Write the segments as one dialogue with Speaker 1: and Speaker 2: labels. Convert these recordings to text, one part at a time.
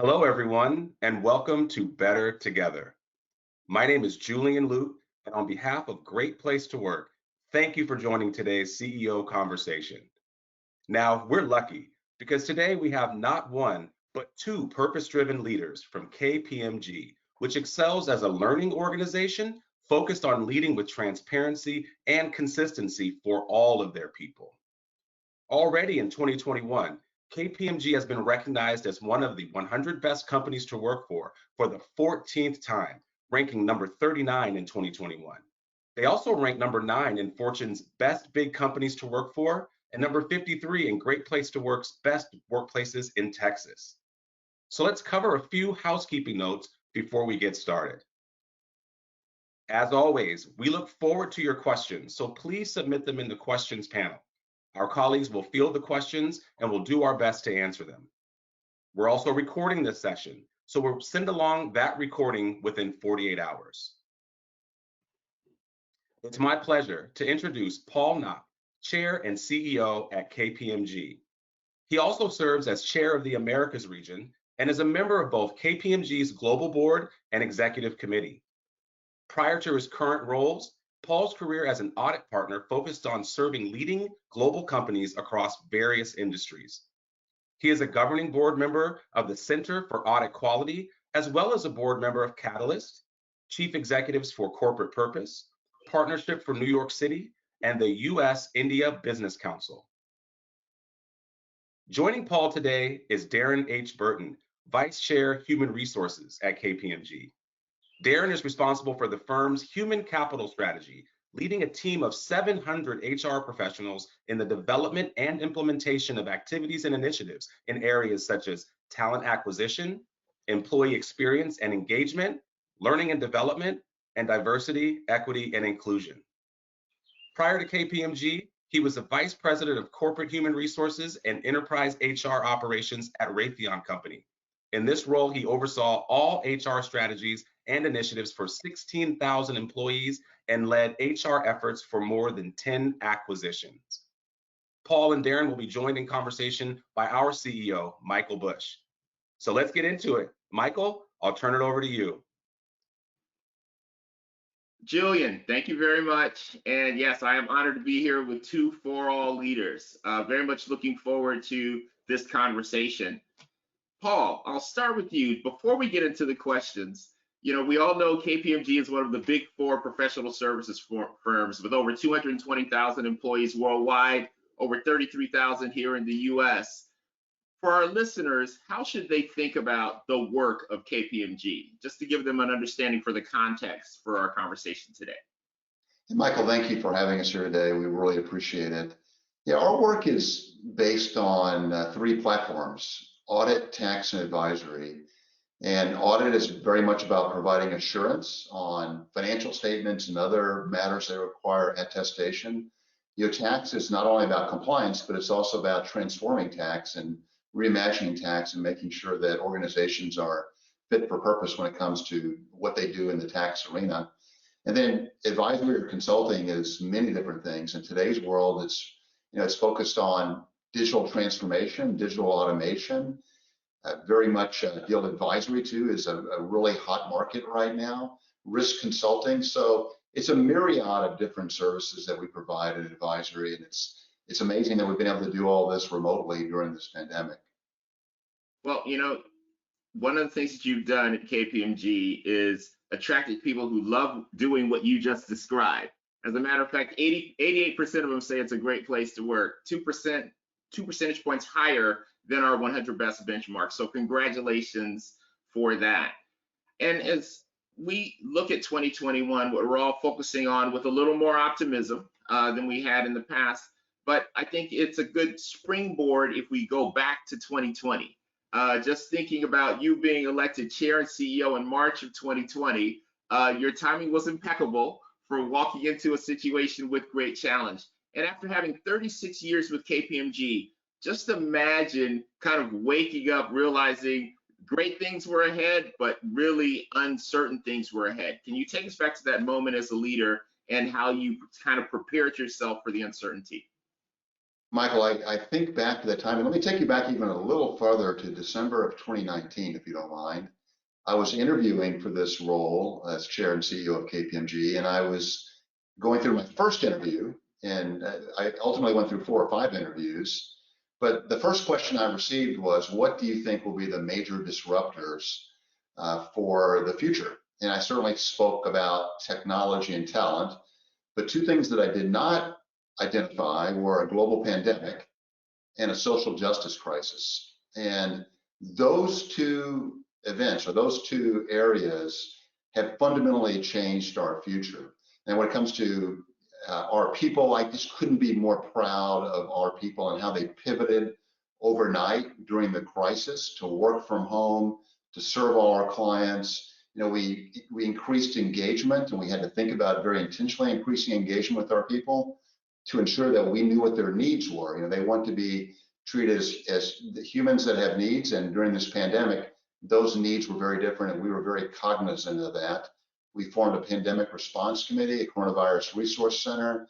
Speaker 1: Hello, everyone, and welcome to Better Together. My name is Julian Luke, and on behalf of Great Place to Work, thank you for joining today's CEO conversation. Now, we're lucky because today we have not one, but two purpose-driven leaders from KPMG, which excels as a learning organization focused on leading with transparency and consistency for all of their people. Already in 2021, KPMG has been recognized as one of the 100 best companies to work for the 14th time, ranking number 39 in 2021. They also ranked number 9 in Fortune's Best Big Companies to Work For and number 53 in Great Place to Work's Best Workplaces in Texas. So let's cover a few housekeeping notes before we get started. As always, we look forward to your questions, so please submit them in the questions panel. Our colleagues will field the questions and will do our best to answer them. We're also recording this session, so we'll send along that recording within 48 hours. It's my pleasure to introduce Paul Knopp, Chair and CEO at KPMG. He also serves as Chair of the Americas region and is a member of both KPMG's Global Board and Executive Committee. Prior to his current roles, Paul's career as an audit partner focused on serving leading global companies across various industries. He is a governing board member of the Center for Audit Quality, as well as a board member of Catalyst, Chief Executives for Corporate Purpose, Partnership for New York City, and the U.S.-India Business Council. Joining Paul today is Darren H. Burton, Vice Chair, Human Resources at KPMG. Darren is responsible for the firm's human capital strategy, leading a team of 700 HR professionals in the development and implementation of activities and initiatives in areas such as talent acquisition, employee experience and engagement, learning and development, and diversity, equity, and inclusion. Prior to KPMG, he was the Vice President of Corporate Human Resources and Enterprise HR Operations at Raytheon Company. In this role, he oversaw all HR strategies and initiatives for 16,000 employees and led HR efforts for more than 10 acquisitions. Paul and Darren will be joined in conversation by our CEO, Michael Bush. So let's get into it. Michael, I'll turn it over to you.
Speaker 2: Julian, thank you very much. And yes, I am honored to be here with two For All leaders. Very much looking forward to this conversation. Paul, I'll start with you. Before we get into the questions, we all know KPMG is one of the big four professional services firms with over 220,000 employees worldwide, over 33,000 here in the US. For our listeners, how should they think about the work of KPMG? Just to give them an understanding for the context for our conversation today.
Speaker 3: Hey, Michael, thank you for having us here today. We really appreciate it. Yeah, our work is based on three platforms: audit, tax, and advisory. And audit is very much about providing assurance on financial statements and other matters that require attestation. Tax is not only about compliance, but it's also about transforming tax and reimagining tax and making sure that organizations are fit for purpose when it comes to what they do in the tax arena. And then advisory or consulting is many different things. In today's world, it's focused on digital transformation, digital automation. Very much deal advisory too is a really hot market right now. Risk consulting. So it's a myriad of different services that we provide in advisory, and it's amazing that we've been able to do all this remotely during this pandemic.
Speaker 2: Well, one of the things that you've done at KPMG is attracted people who love doing what you just described. As a matter of fact, 88% of them say it's a great place to work. 2 percentage points higher than our 100 best benchmark. So congratulations for that. And as we look at 2021, what we're all focusing on with a little more optimism than we had in the past, but I think it's a good springboard if we go back to 2020. Just thinking about you being elected chair and CEO in March of 2020, your timing was impeccable for walking into a situation with great challenge. And after having 36 years with KPMG, just imagine kind of waking up realizing great things were ahead, but really uncertain things were ahead. Can you take us back to that moment as a leader and how you kind of prepared yourself for the uncertainty?
Speaker 3: Michael, I think back to that time, and let me take you back even a little further to December of 2019, if you don't mind. I was interviewing for this role as chair and CEO of KPMG, and I was going through my first interview, and I ultimately went through 4 or 5 interviews. But the first question I received was, what do you think will be the major disruptors for the future? And I certainly spoke about technology and talent, but 2 things that I did not identify were a global pandemic and a social justice crisis. And those 2 events or those 2 areas have fundamentally changed our future. And when it comes to our people, I just couldn't be more proud of our people and how they pivoted overnight during the crisis to work from home, to serve all our clients. You know, we increased engagement, and we had to think about very intentionally increasing engagement with our people to ensure that we knew what their needs were. You know, they want to be treated as the humans that have needs, and during this pandemic, those needs were very different, and we were very cognizant of that. We formed a pandemic response committee, a coronavirus resource center,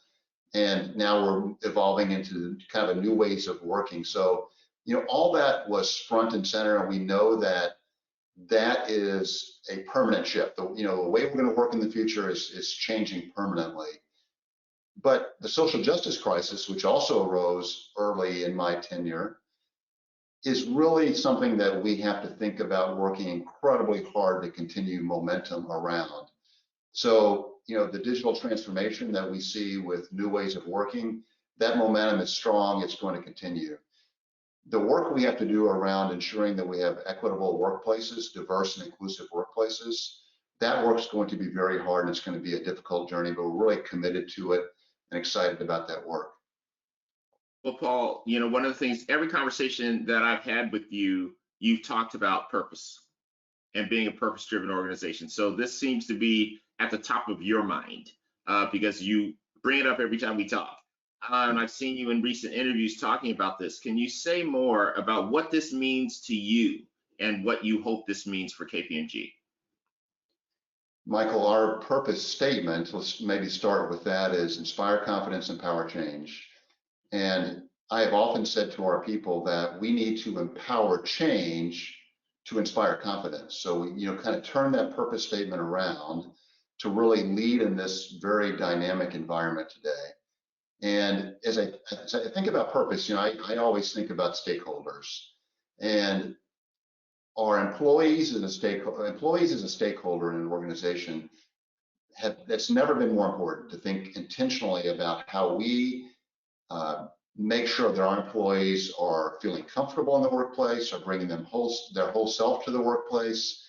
Speaker 3: and now we're evolving into kind of a new ways of working. So, you know, all that was front and center, and we know that that is a permanent shift. You know, the way we're going to work in the future is changing permanently. But the social justice crisis, which also arose early in my tenure, is really something that we have to think about working incredibly hard to continue momentum around. So, you know, the digital transformation that we see with new ways of working, that momentum is strong, it's going to continue. The work we have to do around ensuring that we have equitable workplaces, diverse and inclusive workplaces, that work's going to be very hard, and it's going to be a difficult journey, but we're really committed to it and excited about that work.
Speaker 2: Well, Paul, you know, one of the things, every conversation that I've had with you, you've talked about purpose and being a purpose-driven organization. So this seems to be at the top of your mind because you bring it up every time we talk. And I've seen you in recent interviews talking about this. Can you say more about what this means to you and what you hope this means for KPMG?
Speaker 3: Michael, our purpose statement, let's maybe start with that, is inspire confidence, empower change. And I have often said to our people that we need to empower change to inspire confidence. So we, you know, kind of turn that purpose statement around to really lead in this very dynamic environment today. And as I think about purpose, you know, I always think about stakeholders, and our employees as a stakeholder in an organization that's never been more important to think intentionally about how we make sure that our employees are feeling comfortable in the workplace, are bringing their whole self to the workplace,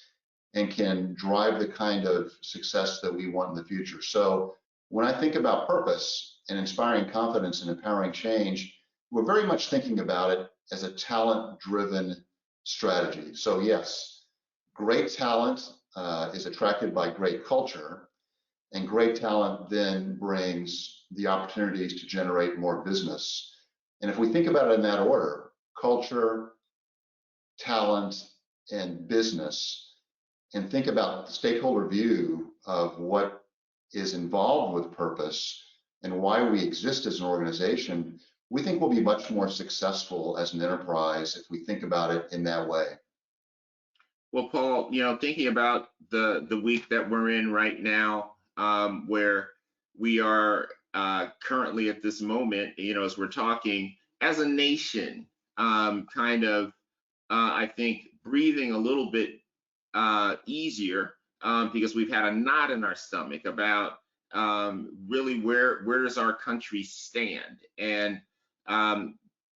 Speaker 3: and can drive the kind of success that we want in the future. So when I think about purpose and inspiring confidence and empowering change, we're very much thinking about it as a talent-driven strategy. So yes, great talent is attracted by great culture, and great talent then brings the opportunities to generate more business. And if we think about it in that order, culture, talent, and business, and think about the stakeholder view of what is involved with purpose and why we exist as an organization, we think we'll be much more successful as an enterprise if we think about it in that way.
Speaker 2: Well, Paul, you know, thinking about the week that we're in right now, where we are currently at this moment, you know, as we're talking as a nation, I think breathing a little bit easier because we've had a knot in our stomach about really where does our country stand. And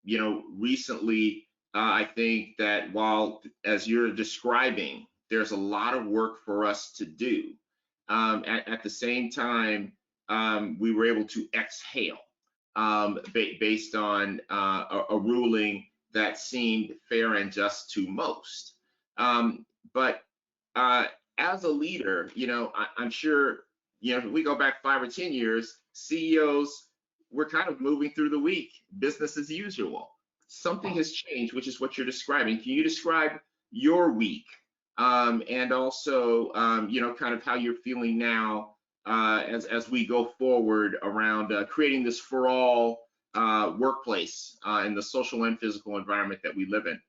Speaker 2: you know, recently I think that while, as you're describing, there's a lot of work for us to do, at the same time we were able to exhale based on a ruling that seemed fair and just to most. But as a leader, you know, I'm sure, you know, if we go back 5 or 10 years, CEOs were kind of moving through the week, business as usual. Something has changed, which is what you're describing. Can you describe your week and also, you know, kind of how you're feeling now as we go forward around creating this for all workplace and the social and physical environment that we live in?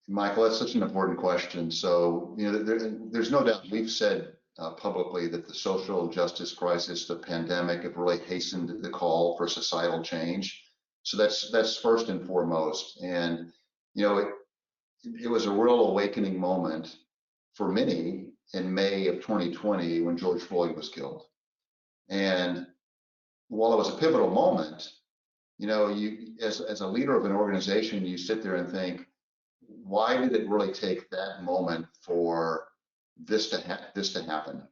Speaker 3: Michael, that's such an important question. So, there's no doubt we've said publicly that the social justice crisis, the pandemic, have really hastened the call for societal change. So that's first and foremost. And it was a real awakening moment for many in May of 2020 when George Floyd was killed. And while it was a pivotal moment, you as a leader of an organization, you sit there and think, why did it really take that moment for this to happen?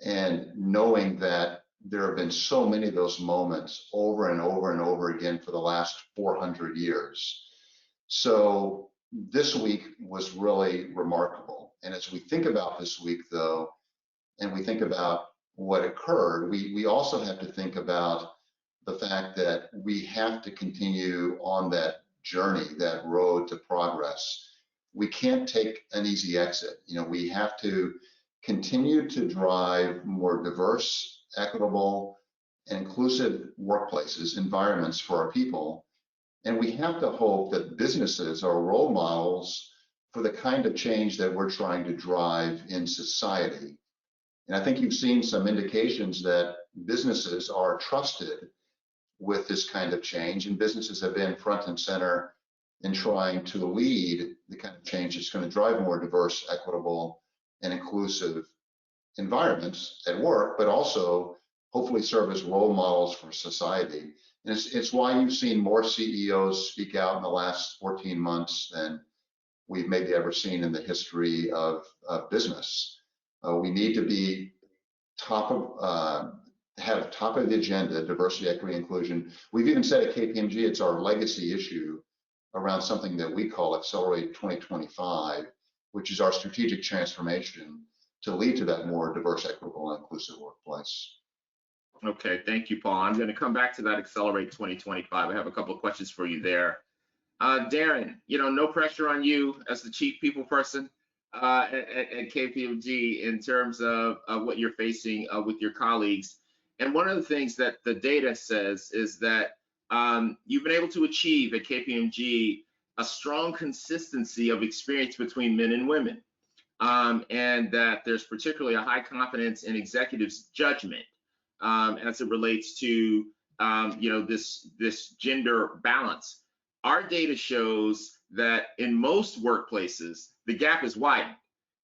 Speaker 3: And knowing that there have been so many of those moments over and over and over again for the last 400 years. So this week was really remarkable. And as we think about this week, though, and we think about what occurred, we also have to think about the fact that we have to continue on that journey, that road to progress. We can't take an easy exit. We have to continue to drive more diverse, equitable, and inclusive workplaces, environments for our people. And we have to hope that businesses are role models for the kind of change that we're trying to drive in society. And I think you've seen some indications that businesses are trusted with this kind of change, and businesses have been front and center in trying to lead the kind of change that's going to drive more diverse, equitable, and inclusive environments at work, but also hopefully serve as role models for society. And it's why you've seen more CEOs speak out in the last 14 months than we've maybe ever seen in the history of business. We need to be have top of the agenda, diversity, equity, inclusion. We've even said at KPMG, it's our legacy issue around something that we call Accelerate 2025, which is our strategic transformation to lead to that more diverse, equitable, and inclusive workplace.
Speaker 2: Okay, thank you, Paul. I'm going to come back to that Accelerate 2025. I have a couple of questions for you there. Darren, no pressure on you as the chief people person at KPMG in terms of what you're facing with your colleagues. And one of the things that the data says is that you've been able to achieve at KPMG a strong consistency of experience between men and women, and that there's particularly a high confidence in executives' judgment as it relates to this gender balance. Our data shows that in most workplaces the gap is widened.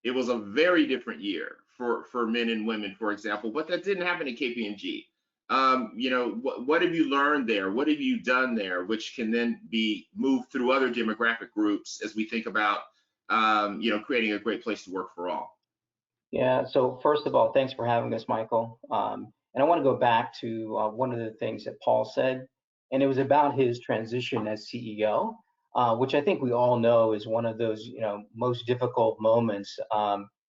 Speaker 2: It was a very different year for men and women, for example, but that didn't happen at KPMG. What have you learned there? What have you done there, which can then be moved through other demographic groups as we think about, creating a great place to work for all?
Speaker 4: Yeah. So first of all, thanks for having us, Michael. And I want to go back to one of the things that Paul said, and it was about his transition as CEO, which I think we all know is one of those, most difficult moments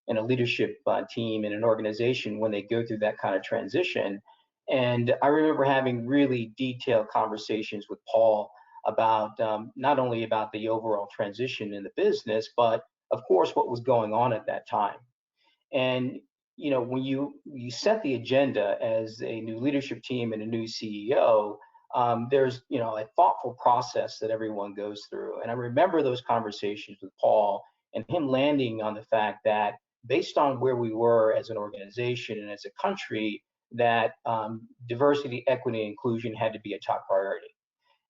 Speaker 4: in a leadership team in an organization when they go through that kind of transition. And I remember having really detailed conversations with Paul about not only about the overall transition in the business, but of course what was going on at that time. And when you set the agenda as a new leadership team and a new CEO, there's a thoughtful process that everyone goes through. And I remember those conversations with Paul and him landing on the fact that based on where we were as an organization and as a country, that diversity, equity, and inclusion had to be a top priority.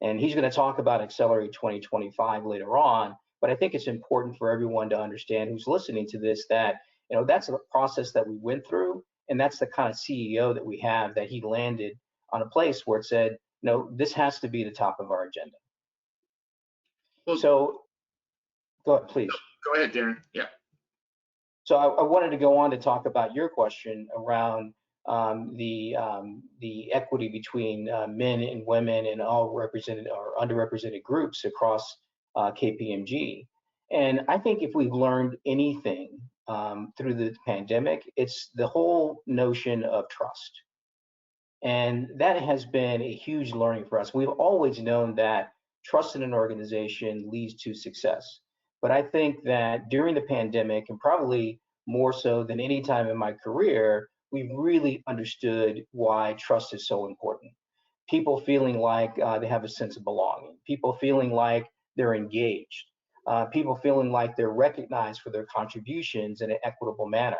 Speaker 4: And he's going to talk about Accelerate 2025 later on, but I think it's important for everyone to understand who's listening to this that that's a process that we went through, and that's the kind of CEO that we have, that he landed on a place where it said, no, this has to be the top of our agenda.
Speaker 2: Well,
Speaker 4: so go ahead, please.
Speaker 2: Go ahead, Darren. Yeah.
Speaker 4: So I wanted to go on to talk about your question around the equity between men and women and all represented or underrepresented groups across KPMG. And I think if we've learned anything through the pandemic, it's the whole notion of trust. And that has been a huge learning for us. We've always known that trust in an organization leads to success. But I think that during the pandemic, and probably more so than any time in my career, we've really understood why trust is so important. people feeling like they have a sense of belonging, people feeling like they're engaged, people feeling like they're recognized for their contributions in an equitable manner.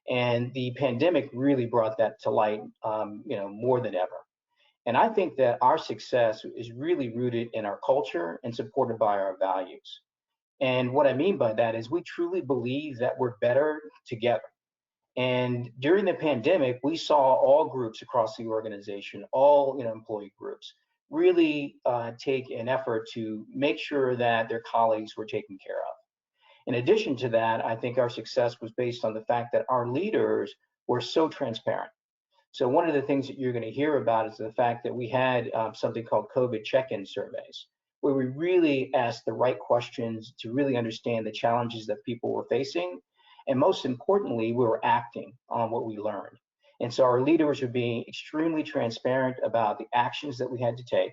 Speaker 4: And the pandemic really brought that to light, more than ever. And I think that our success is really rooted in our culture and supported by our values. And what I mean by that is we truly believe that we're better together. And during the pandemic, we saw all groups across the organization, all employee groups, really take an effort to make sure that their colleagues were taken care of. In addition to that, I think our success was based on the fact that our leaders were so transparent. So one of the things that you're going to hear about is the fact that we had something called COVID check-in surveys, where we really asked the right questions to really understand the challenges that people were facing. And most importantly, we were acting on what we learned. And so our leaders were being extremely transparent about the actions that we had to take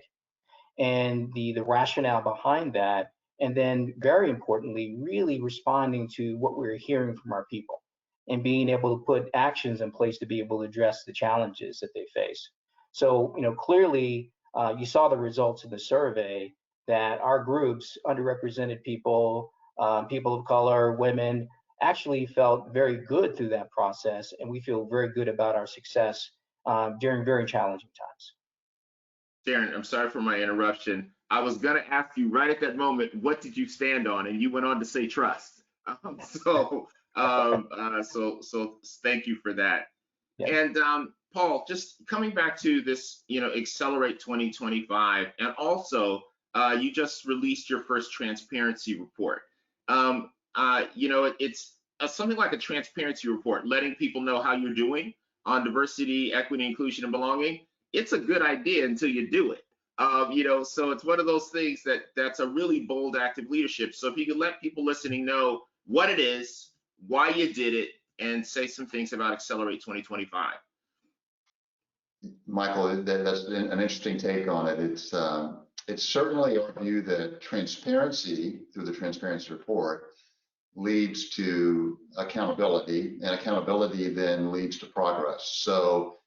Speaker 4: and the rationale behind that. And then very importantly, really responding to what we were hearing from our people and being able to put actions in place to be able to address the challenges that they face. So, clearly you saw the results of the survey that our groups, underrepresented people, people of color, women, actually felt very good through that process. And we feel very good about our success during very challenging times.
Speaker 2: Darren, I'm sorry for my interruption. I was going to ask you right at that moment, what did you stand on? And you went on to say trust. So thank you for that. Yeah. And Paul, just coming back to this, Accelerate 2025, and also you just released your first transparency report. It's something like a transparency report, letting people know how you're doing on diversity, equity, inclusion, and belonging. It's a good idea until you do it. So it's one of those things that's a really bold act of leadership. So if you could let people listening know what it is, why you did it, and say some things about Accelerate 2025.
Speaker 3: Michael, that's an interesting take on it. It's certainly our view that transparency through the transparency report leads to accountability, and accountability then leads to progress. So,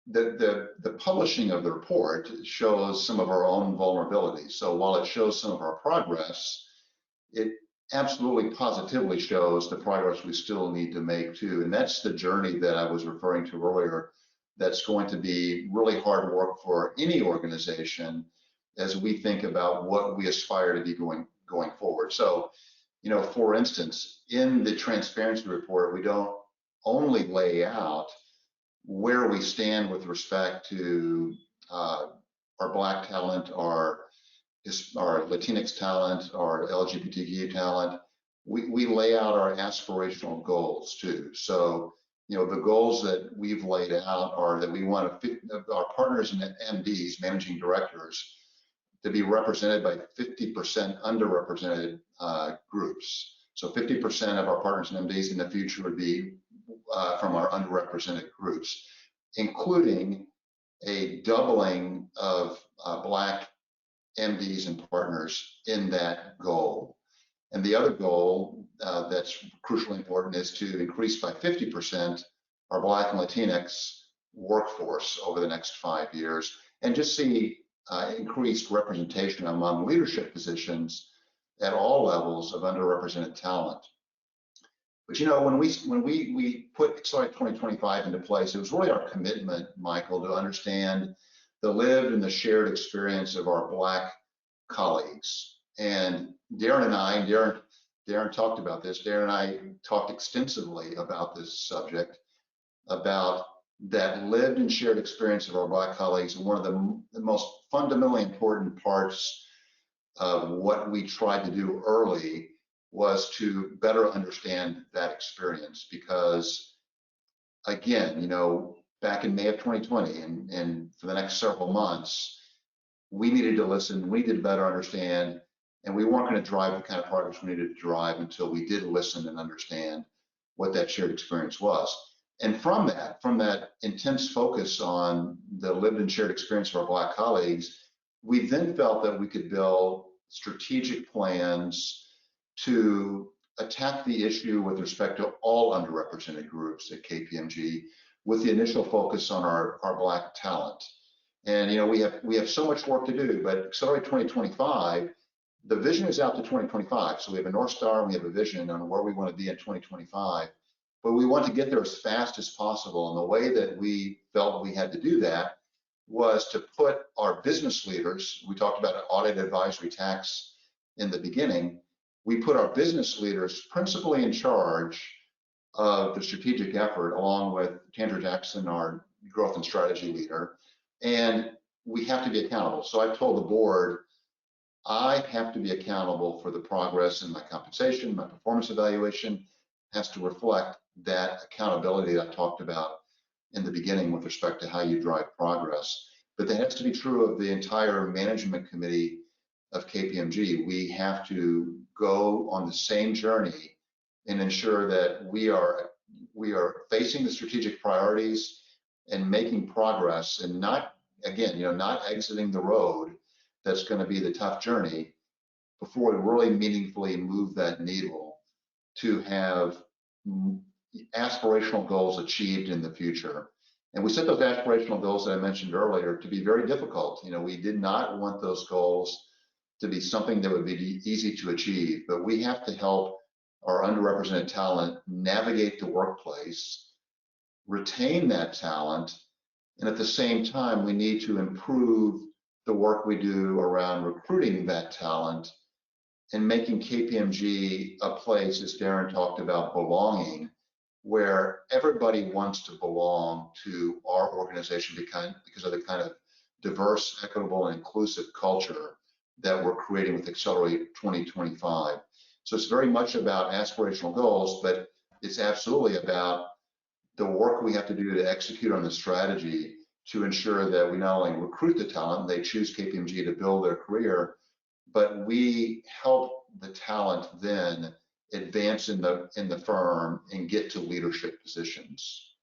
Speaker 3: the publishing of the report shows some of our own vulnerabilities. So while it shows some of our progress, it absolutely positively shows the progress we still need to make too. And that's the journey that I was referring to earlier. That's going to be really hard work for any organization as we think about what we aspire to be going forward. So, for instance, in the transparency report, we don't only lay out where we stand with respect to our Black talent, our Latinx talent, our LGBTQ talent. We lay out our aspirational goals too. So, the goals that we've laid out are that we want our partners and MDs, managing directors, to be represented by 50% underrepresented groups. So 50% of our partners and MDs in the future would be from our underrepresented groups, including a doubling of Black MDs and partners in that goal. And the other goal that's crucially important is to increase by 50% our Black and Latinx workforce over the next 5 years, and just see increased representation among leadership positions at all levels of underrepresented talent. But when we put Accelerate 2025 into place, it was really our commitment, Michael, to understand the lived and the shared experience of our Black colleagues. And Darren talked about this. Darren and I talked extensively about this subject, about that lived and shared experience of our Black colleagues. And one of the most fundamentally important parts of what we tried to do early was to better understand that experience, because again, back in May of 2020 and for the next several months, we needed to listen, we needed to better understand, and we weren't going to drive the kind of progress we needed to drive until we did listen and understand what that shared experience was. And from that intense focus on the lived and shared experience of our Black colleagues, we then felt that we could build strategic plans to attack the issue with respect to all underrepresented groups at KPMG, with the initial focus on our Black talent. And we have so much work to do, but Accelerate 2025, the vision is out to 2025. So we have a North Star and we have a vision on where we want to be in 2025. But we want to get there as fast as possible. And the way that we felt we had to do that was to put our business leaders, we talked about audit, advisory, tax in the beginning, we put our business leaders principally in charge of the strategic effort, along with Tandra Jackson, our growth and strategy leader. And we have to be accountable. So I've told the board, I have to be accountable for the progress in my compensation. My performance evaluation has to reflect that accountability that I talked about in the beginning with respect to how you drive progress. But that has to be true of the entire management committee of KPMG. We have to go on the same journey and ensure that we are facing the strategic priorities and making progress, and not, again, not exiting the road that's going to be the tough journey before we really meaningfully move that needle to have aspirational goals achieved in the future. And we set those aspirational goals that I mentioned earlier to be very difficult. We did not want those goals to be something that would be easy to achieve, but we have to help our underrepresented talent navigate the workplace, retain that talent, and at the same time, we need to improve the work we do around recruiting that talent and making KPMG a place, as Darren talked about, belonging, where everybody wants to belong to our organization because of the kind of diverse, equitable, and inclusive culture that we're creating with Accelerate 2025. So it's very much about aspirational goals, but it's absolutely about the work we have to do to execute on the strategy to ensure that we not only recruit the talent, they choose KPMG to build their career, but we help the talent then advance in the firm and get to leadership positions.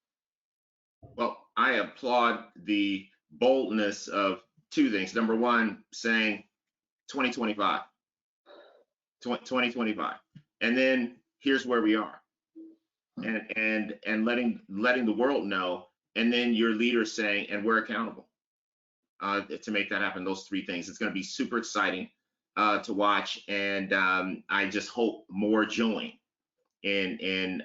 Speaker 2: Well, I applaud the boldness of two things. Number one, saying 2025, and then here's where we are, and letting the world know, and then your leader saying, and we're accountable to make that happen. Those three things. It's going to be super exciting to watch, and I just hope more join in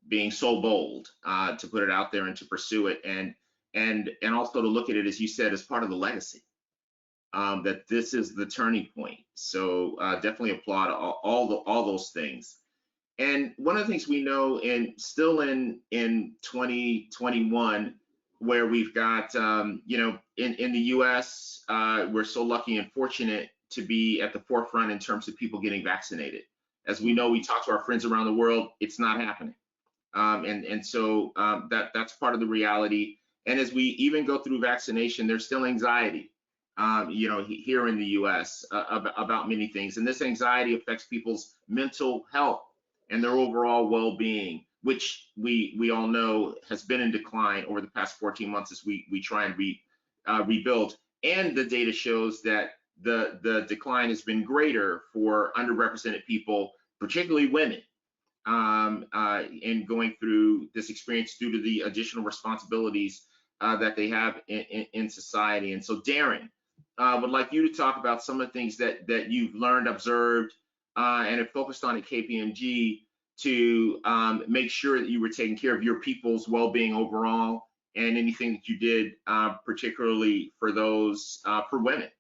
Speaker 2: being so bold to put it out there and to pursue it, and also to look at it, as you said, as part of the legacy. That this is the turning point. So definitely applaud all those things. And one of the things we know, still in 2021, where we've got in the U.S. We're so lucky and fortunate to be at the forefront in terms of people getting vaccinated. As we know, we talk to our friends around the world, it's not happening, so that's part of the reality. And as we even go through vaccination, there's still anxiety. Here in the U.S. About many things, and this anxiety affects people's mental health and their overall well-being, which we all know has been in decline over the past 14 months as we try and rebuild. And the data shows that the decline has been greater for underrepresented people, particularly women, in going through this experience due to the additional responsibilities that they have in society. And so, Darren, would like you to talk about some of the things that you've learned, observed, and have focused on at KPMG to make sure that you were taking care of your people's well-being overall, and anything that you did particularly for those for women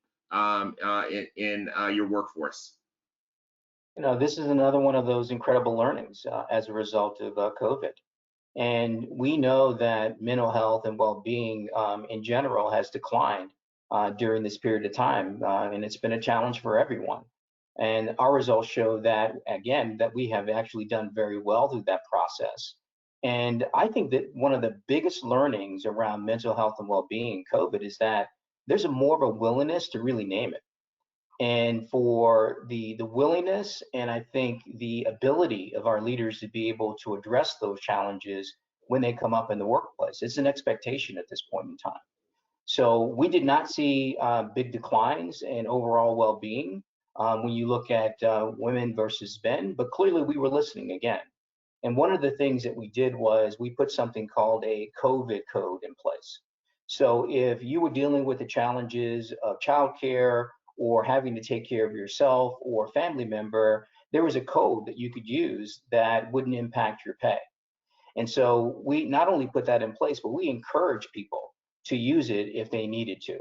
Speaker 2: in your workforce.
Speaker 4: This is another one of those incredible learnings as a result of COVID. And we know that mental health and well-being in general has declined during this period of time, and it's been a challenge for everyone. And our results show that, again, that we have actually done very well through that process. And I think that one of the biggest learnings around mental health and well-being COVID is that there's more of a willingness to really name it. And for the willingness, and I think the ability of our leaders to be able to address those challenges when they come up in the workplace. It's an expectation at this point in time. So we did not see big declines in overall well-being when you look at women versus men, but clearly we were listening again. And one of the things that we did was we put something called a COVID code in place. So if you were dealing with the challenges of childcare or having to take care of yourself or a family member, there was a code that you could use that wouldn't impact your pay. And so we not only put that in place, but we encourage people to use it if they needed to.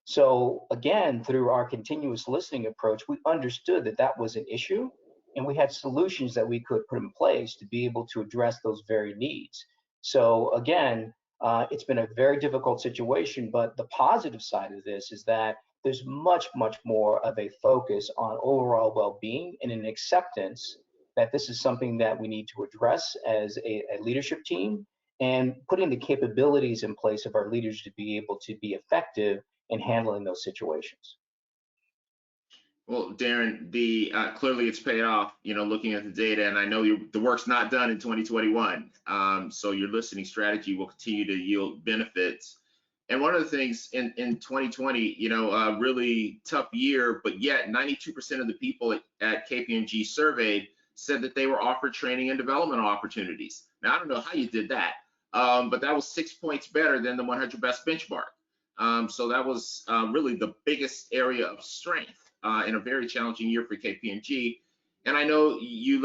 Speaker 4: So again, through our continuous listening approach, we understood that that was an issue, and we had solutions that we could put in place to be able to address those very needs. So again, it's been a very difficult situation, but the positive side of this is that there's much, much more of a focus on overall well-being and an acceptance that this is something that we need to address as a leadership team, and putting the capabilities in place of our leaders to be able to be effective in handling those situations.
Speaker 2: Well, Darren, the clearly it's paid off. Looking at the data, and I know the work's not done in 2021. So your listening strategy will continue to yield benefits. And one of the things in 2020, a really tough year, but yet 92% of the people at KPMG surveyed said that they were offered training and development opportunities. Now, I don't know how you did that, but that was 6 points better than the 100 best benchmark. So that was really the biggest area of strength in a very challenging year for KPMG. And I know you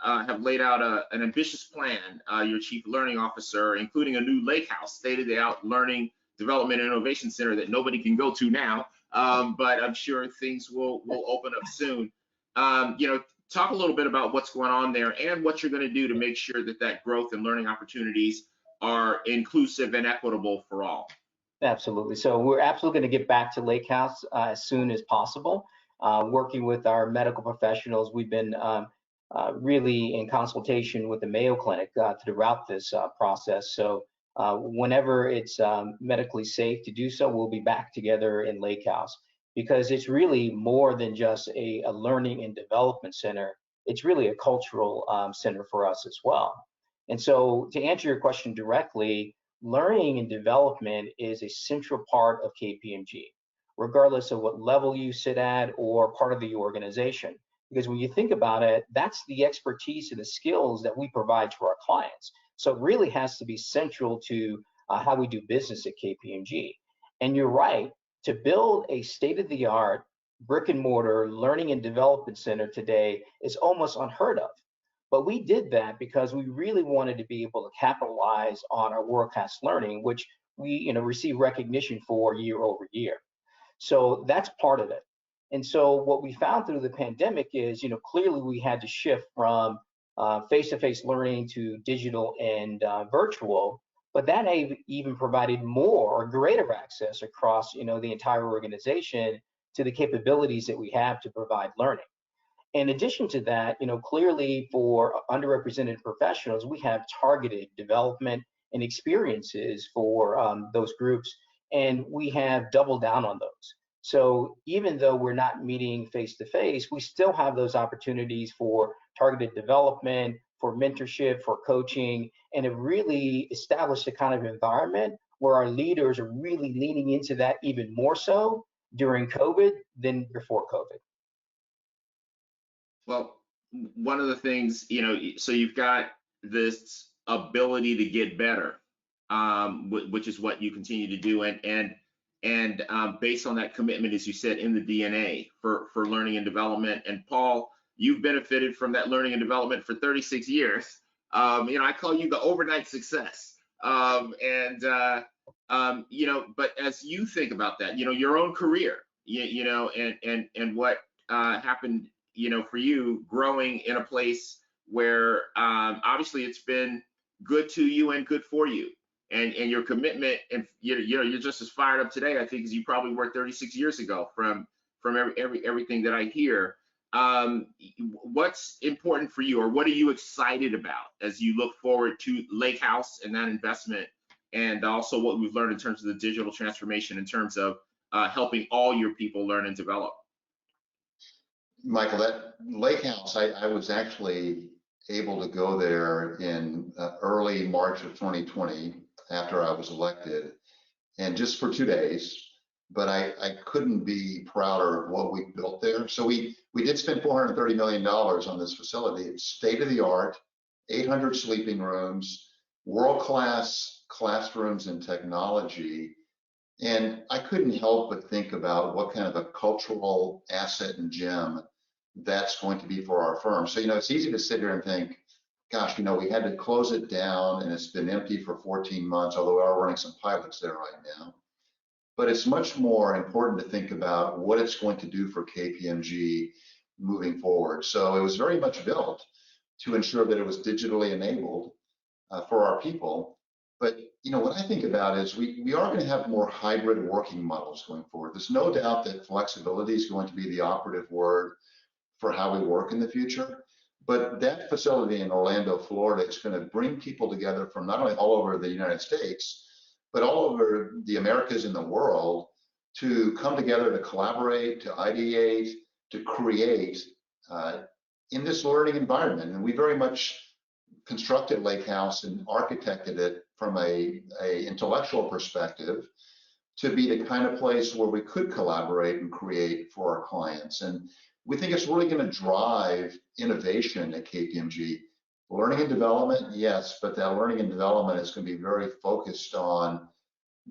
Speaker 2: have laid out an ambitious plan. Your chief learning officer, including a new lake house, state-of-the-art learning development and innovation center that nobody can go to now, but I'm sure things will open up soon. Talk a little bit about what's going on there and what you're going to do to make sure that growth and learning opportunities are inclusive and equitable for all.
Speaker 4: Absolutely. So we're absolutely going to get back to Lake House as soon as possible. Working with our medical professionals, we've been really in consultation with the Mayo Clinic throughout this process. So whenever it's medically safe to do so, we'll be back together in Lake House, because it's really more than just a learning and development center. It's really a cultural center for us as well. And so to answer your question directly, learning and development is a central part of KPMG, regardless of what level you sit at or part of the organization. Because when you think about it, that's the expertise and the skills that we provide to our clients. So it really has to be central to how we do business at KPMG. And you're right, to build a state-of-the-art brick and mortar learning and development center today is almost unheard of. But we did that because we really wanted to be able to capitalize on our world-class learning, which we receive recognition for year over year. So that's part of it. And so what we found through the pandemic is, clearly we had to shift from face-to-face learning to digital and virtual, but that even provided more or greater access across, the entire organization to the capabilities that we have to provide learning. In addition to that, clearly for underrepresented professionals, we have targeted development and experiences for those groups, and we have doubled down on those. So even though we're not meeting face-to-face, we still have those opportunities for targeted development, for mentorship, for coaching, and have really established a kind of environment where our leaders are really leaning into that even more so during COVID than before COVID.
Speaker 2: Well, one of the things, so you've got this ability to get better, which is what you continue to do, and based on that commitment, as you said, in the DNA for learning and development. And Paul, you've benefited from that learning and development for 36 years. I call you the overnight success. But as you think about that, your own career, and what happened, for you growing in a place where obviously it's been good to you and good for you, and your commitment, and you're just as fired up today, I think, as you probably were 36 years ago from everything that I hear. What's important for you, or what are you excited about as you look forward to Lake House and that investment, and also what we've learned in terms of the digital transformation, in terms of helping all your people learn and develop?
Speaker 3: Michael, that Lake House, I was actually able to go there in early March of 2020 after I was elected, and just for 2 days, but I couldn't be prouder of what we built there. So we did spend $430 million on this facility. It's state of the art, 800 sleeping rooms, world-class classrooms and technology. And I couldn't help but think about what kind of a cultural asset and gem that's going to be for our firm. So, it's easy to sit here and think, gosh, we had to close it down and it's been empty for 14 months, although we are running some pilots there right now. But it's much more important to think about what it's going to do for KPMG moving forward. So it was very much built to ensure that it was digitally enabled for our people. But what I think about is we are going to have more hybrid working models going forward. There's no doubt that flexibility is going to be the operative word for how we work in the future. But that facility in Orlando, Florida is going to bring people together from not only all over the United States, but all over the Americas and the world to come together to collaborate, to ideate, to create in this learning environment. And we very much constructed Lake House and architected it from a intellectual perspective to be the kind of place where we could collaborate and create for our clients. And we think it's really going to drive innovation at KPMG. Learning and development, yes, but that learning and development is going to be very focused on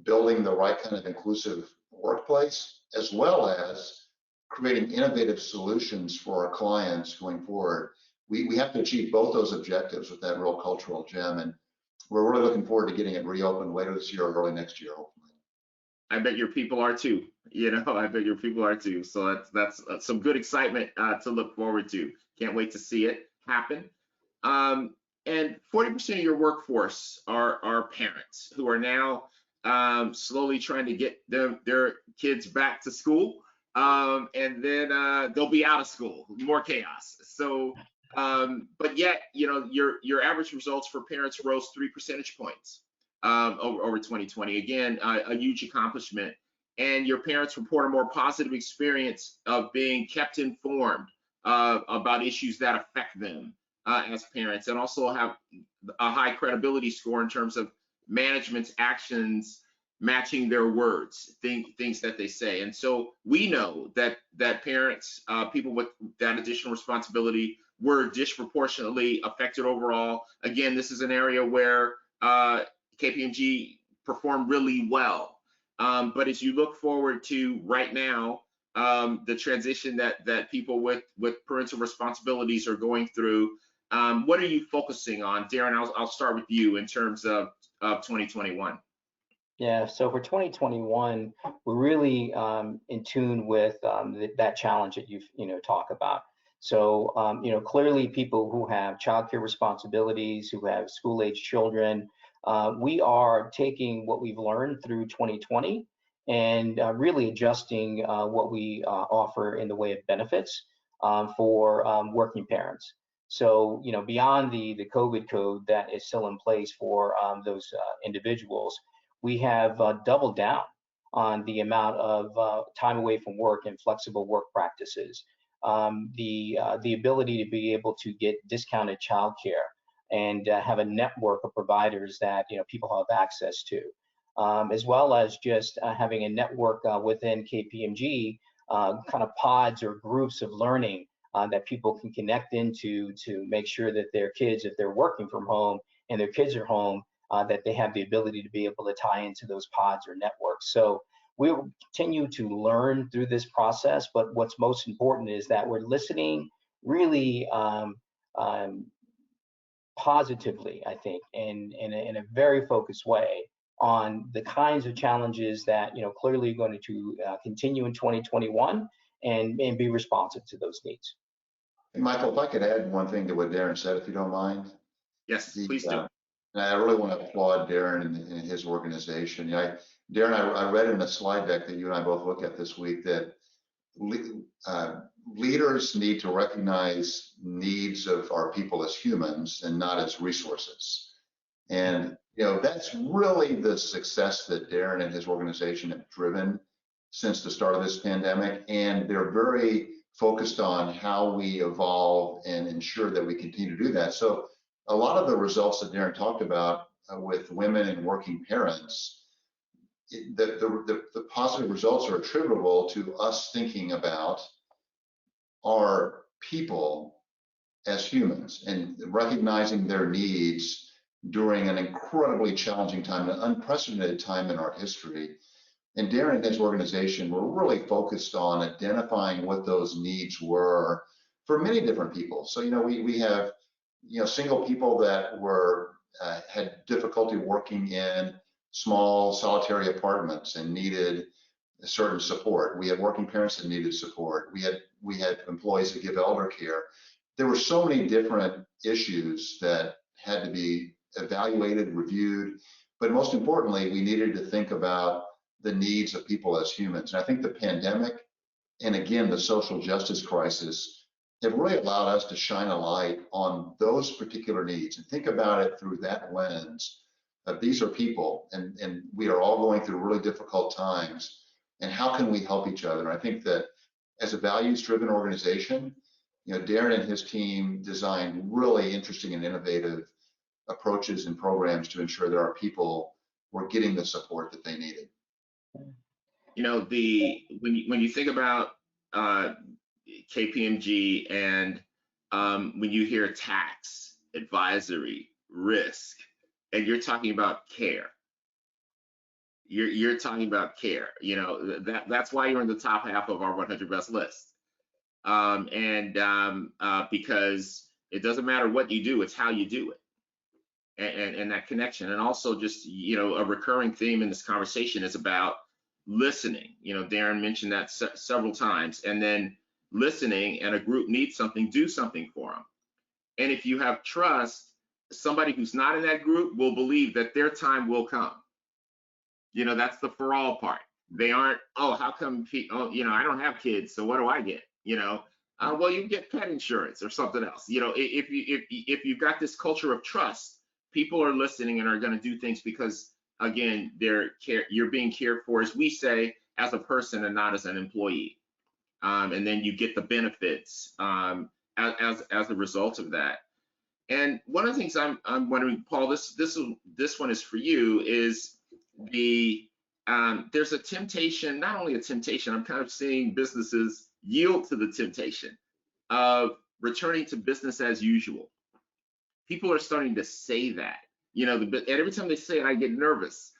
Speaker 3: building the right kind of inclusive workplace, as well as creating innovative solutions for our clients going forward. We have to achieve both those objectives with that real cultural gem, and we're really looking forward to getting it reopened later this year or early next year, hopefully.
Speaker 2: I bet your people are too. I bet your people are too. So that's some good excitement to look forward to. Can't wait to see it happen. And 40% of your workforce are parents who are now slowly trying to get their kids back to school, and then they'll be out of school, more chaos. So, but yet, your average results for parents rose 3 percentage points over 2020. Again, a huge accomplishment. And your parents report a more positive experience of being kept informed about issues that affect them as parents, and also have a high credibility score in terms of management's actions matching their words, things that they say. And so we know that parents, people with that additional responsibility, were disproportionately affected overall. Again, this is an area where KPMG performed really well. But as you look forward to right now, the transition that people with parental responsibilities are going through, what are you focusing on? Darren, I'll start with you in terms of 2021.
Speaker 4: Yeah, so for 2021, we're really in tune with that challenge that you've talk about. So clearly people who have childcare responsibilities, who have school-age children, we are taking what we've learned through 2020 and really adjusting what we offer in the way of benefits for working parents. So, beyond the COVID code that is still in place for those individuals, we have doubled down on the amount of time away from work and flexible work practices. The ability to be able to get discounted childcare and have a network of providers that people have access to, as well as just having a network within KPMG, kind of pods or groups of learning that people can connect into to make sure that their kids, if they're working from home and their kids are home, that they have the ability to be able to tie into those pods or networks. So we will continue to learn through this process, but what's most important is that we're listening really positively, I think, in a very focused way on the kinds of challenges that clearly going to continue in 2021 and be responsive to those needs.
Speaker 3: Hey, Michael, if I could add one thing to what Darren said, if you don't mind.
Speaker 2: Yes, please do.
Speaker 3: And I really want to applaud Darren and his organization. Darren, I read in the slide deck that you and I both looked at this week that leaders need to recognize needs of our people as humans and not as resources. And that's really the success that Darren and his organization have driven since the start of this pandemic. And they're very focused on how we evolve and ensure that we continue to do that. So a lot of the results that Darren talked about with women and working parents, the positive results are attributable to us thinking about our people as humans and recognizing their needs during an incredibly challenging time, an unprecedented time in our history. And Darren and his organization were really focused on identifying what those needs were for many different people. So, we have, single people that were had difficulty working in small solitary apartments and needed a certain support. We had working parents that needed support. We had employees that give elder care. There were so many different issues that had to be evaluated, reviewed, but most importantly, we needed to think about the needs of people as humans. And I think the pandemic and again, the social justice crisis have really allowed us to shine a light on those particular needs and think about it through that lens of these are people and we are all going through really difficult times and how can we help each other? And I think that as a values-driven organization, Darren and his team designed really interesting and innovative approaches and programs to ensure that our people were getting the support that they needed.
Speaker 2: When you think about KPMG and when you hear tax, advisory, risk, and you're talking about care, you're talking about care. That's why you're in the top half of our 100 best list. Because it doesn't matter what you do, it's how you do it. And that connection. And also just, a recurring theme in this conversation is about listening. Darren mentioned that several times. And then listening, and a group needs something, do something for them. And if you have trust, somebody who's not in that group will believe that their time will come. That's the for all part. They aren't, oh, how come, I don't have kids, so what do I get? Well, you get pet insurance or something else. If you've got this culture of trust, people are listening and are going to do things because, again, you're being cared for, as we say, as a person and not as an employee. And then you get the benefits as a result of that. And one of the things I'm wondering, Paul, this one is for you, is there's a temptation, not only a temptation, I'm kind of seeing businesses yield to the temptation of returning to business as usual. People are starting to say that, and every time they say it, I get nervous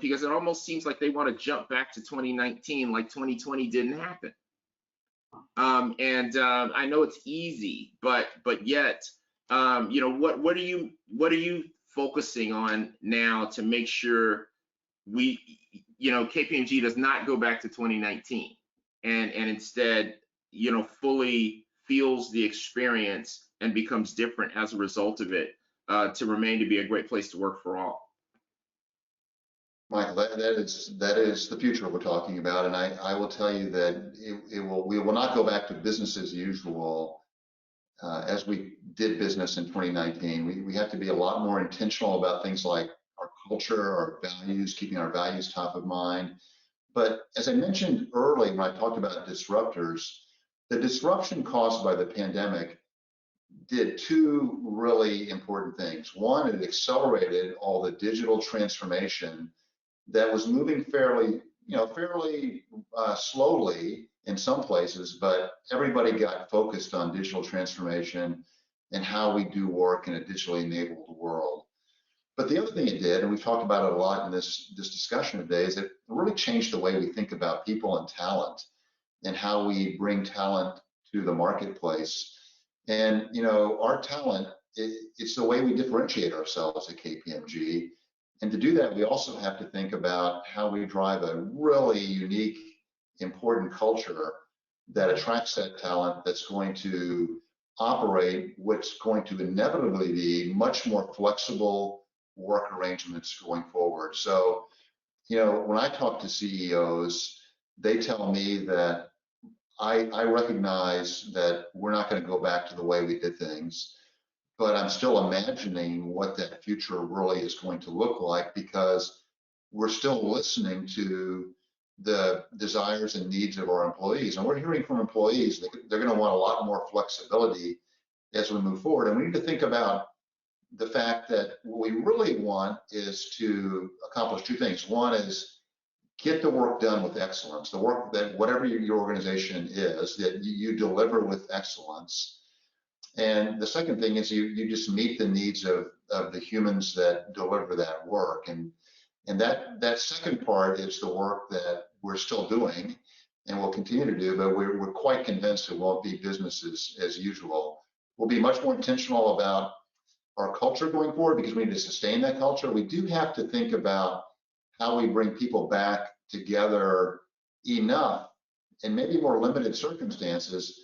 Speaker 2: because it almost seems like they want to jump back to 2019, like 2020 didn't happen. I know it's easy, but yet, what are you focusing on now to make sure KPMG does not go back to 2019 and instead, fully feels the experience and becomes different as a result of it, to remain to be a great place to work for all?
Speaker 3: Michael, that is the future we're talking about, and I will tell you that we will not go back to business as usual as we did business in 2019. We have to be a lot more intentional about things like our culture, our values, keeping our values top of mind. But as I mentioned earlier when I talked about disruptors, the disruption caused by the pandemic did two really important things. One, it accelerated all the digital transformation that was moving fairly slowly in some places, but everybody got focused on digital transformation and how we do work in a digitally enabled world. But the other thing it did, and we've talked about it a lot in this discussion today, is it really changed the way we think about people and talent and how we bring talent to the marketplace. And our talent, it's the way we differentiate ourselves at KPMG. And to do that, we also have to think about how we drive a really unique, important culture that attracts that talent, that's going to operate what's going to inevitably be much more flexible work arrangements going forward. So, when I talk to CEOs, they tell me that I recognize that we're not going to go back to the way we did things, but I'm still imagining what that future really is going to look like, because we're still listening to the desires and needs of our employees. And we're hearing from employees that they're going to want a lot more flexibility as we move forward. And we need to think about the fact that what we really want is to accomplish two things. One is get the work done with excellence, the work that whatever your organization is, that you deliver with excellence. And the second thing is you just meet the needs of the humans that deliver that work. And that second part is the work that we're still doing and will continue to do, but we're quite convinced it won't be business as usual. We'll be much more intentional about our culture going forward because we need to sustain that culture. We do have to think about how we bring people back together enough in maybe more limited circumstances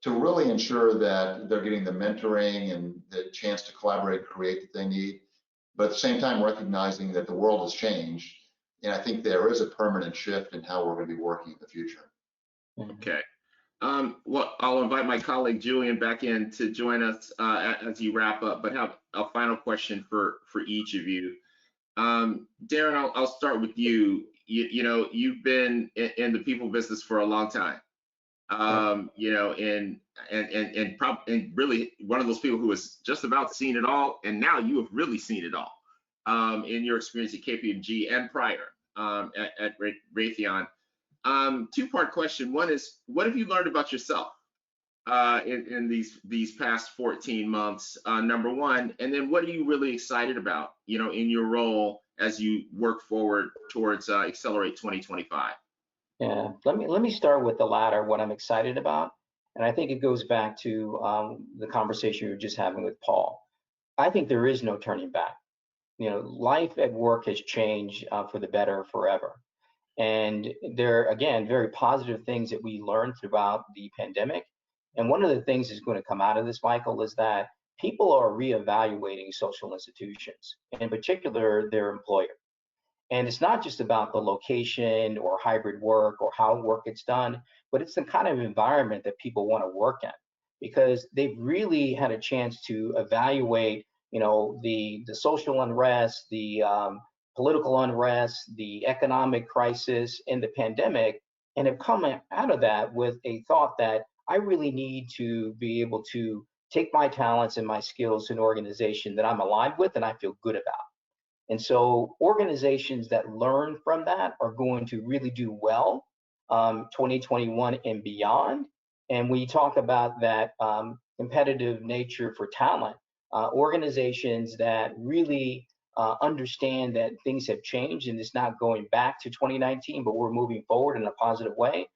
Speaker 3: to really ensure that they're getting the mentoring and the chance to collaborate, create that they need, but at the same time recognizing that the world has changed. And I think there is a permanent shift in how we're going to be working in the future.
Speaker 2: Okay. Well, I'll invite my colleague Julian back in to join us as you wrap up, but have a final question for each of you. Darren, I'll start with you. You know, you've been in the people business for a long time. You know, and really one of those people who has just about seen it all, and now you have really seen it all in your experience at KPMG and prior at Raytheon. Two-part question. One is, what have you learned about yourself in these past 14 months? Number one, and then what are you really excited about, you know, in your role as you work forward towards Accelerate 2025?
Speaker 4: Yeah, let me start with the latter, what I'm excited about. And I think it goes back to the conversation you were just having with Paul. I think there is no turning back. You know, life at work has changed for the better forever. And there are, again, very positive things that we learned throughout the pandemic. And one of the things that's going to come out of this, Michael, is that people are reevaluating social institutions, in particular their employer. And it's not just about the location or hybrid work or how work gets done, but it's the kind of environment that people want to work in, because they've really had a chance to evaluate, you know, the social unrest, the political unrest, the economic crisis, and the pandemic, and have come out of that with a thought that I really need to be able to take my talents and my skills to an organization that I'm aligned with and I feel good about. And so organizations that learn from that are going to really do well 2021 and beyond. And when you talk about that competitive nature for talent, organizations that really understand that things have changed and it's not going back to 2019, but we're moving forward in a positive way,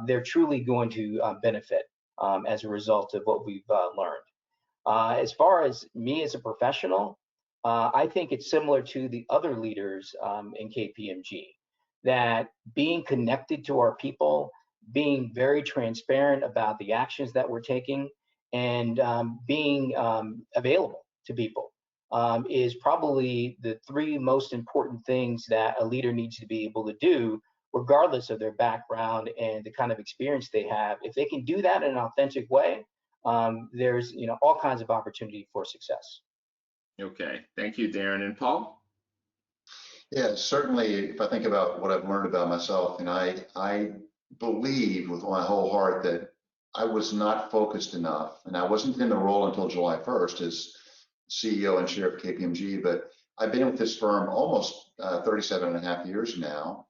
Speaker 4: they're truly going to benefit as a result of what we've learned. As far as me as a professional, I think it's similar to the other leaders in KPMG, that being connected to our people, being very transparent about the actions that we're taking, and being available to people is probably the three most important things that a leader needs to be able to do, regardless of their background and the kind of experience they have. If they can do that in an authentic way, there's, you know, all kinds of opportunity for success.
Speaker 2: Okay, thank you, Darren. And Paul?
Speaker 3: Yeah, certainly, if I think about what I've learned about myself, and I believe with my whole heart that I was not focused enough, and I wasn't in the role until July 1st as CEO and chair of KPMG, but I've been with this firm almost 37 and a half years now,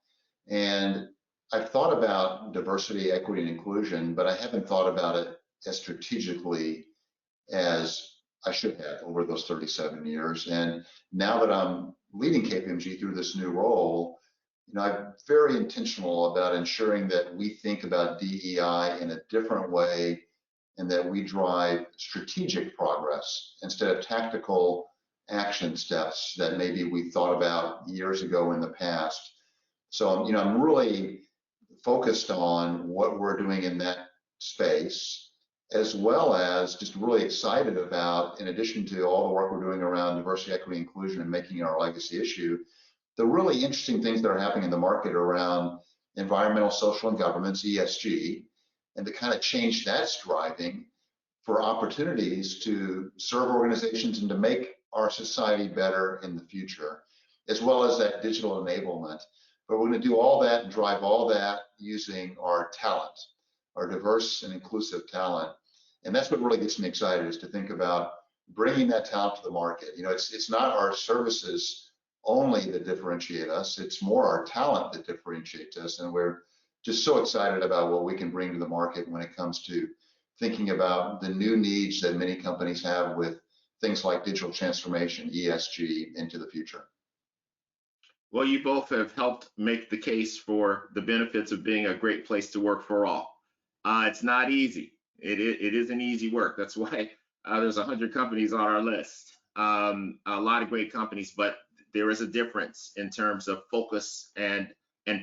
Speaker 3: and I've thought about diversity, equity, and inclusion, but I haven't thought about it as strategically as I should have over those 37 years. And now that I'm leading KPMG through this new role, you know, I'm very intentional about ensuring that we think about DEI in a different way and that we drive strategic progress instead of tactical action steps that maybe we thought about years ago in the past. So, you know, I'm really focused on what we're doing in that space, as well as just really excited about, in addition to all the work we're doing around diversity, equity, inclusion, and making it our legacy issue, the really interesting things that are happening in the market around environmental, social, and governance, ESG, and the kind of change that's driving for opportunities to serve organizations and to make our society better in the future, as well as that digital enablement. But we're going to do all that and drive all that using our talent, our diverse and inclusive talent. And that's what really gets me excited, is to think about bringing that talent to the market. You know, it's not our services only that differentiate us, it's more our talent that differentiates us. And we're just so excited about what we can bring to the market when it comes to thinking about the new needs that many companies have with things like digital transformation, ESG, into the future.
Speaker 2: Well, you both have helped make the case for the benefits of being a great place to work for all. It's not easy. It isn't easy work. That's why there's 100 companies on our list. A lot of great companies, but there is a difference in terms of focus and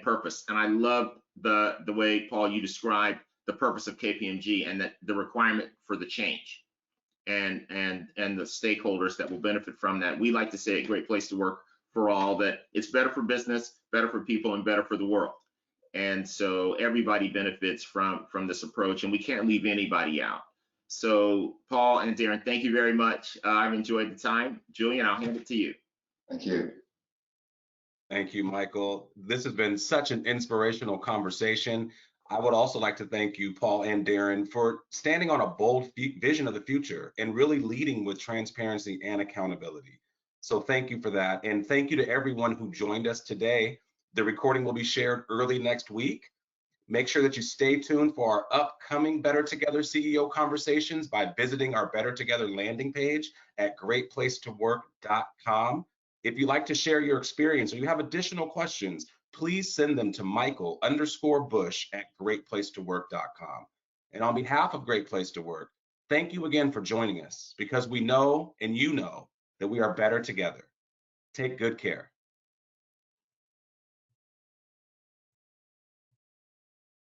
Speaker 2: purpose. And I love the way, Paul, you described the purpose of KPMG and that the requirement for the change and the stakeholders that will benefit from that. We like to say a great place to work for all, that it's better for business, better for people, and better for the world. And so everybody benefits from this approach, and we can't leave anybody out. So Paul and Darren, thank you very much. I've enjoyed the time. Julian, I'll hand it to you.
Speaker 3: Thank you.
Speaker 1: Thank you, Michael. This has been such an inspirational conversation. I would also like to thank you, Paul and Darren, for standing on a bold vision of the future and really leading with transparency and accountability. So thank you for that. And thank you to everyone who joined us today. The recording will be shared early next week. Make sure that you stay tuned for our upcoming Better Together CEO conversations by visiting our Better Together landing page at greatplacetowork.com. If you'd like to share your experience or you have additional questions, please send them to michael_bush@greatplacetowork.com. And on behalf of Great Place to Work, thank you again for joining us, because we know and you know that we are better together. Take good care.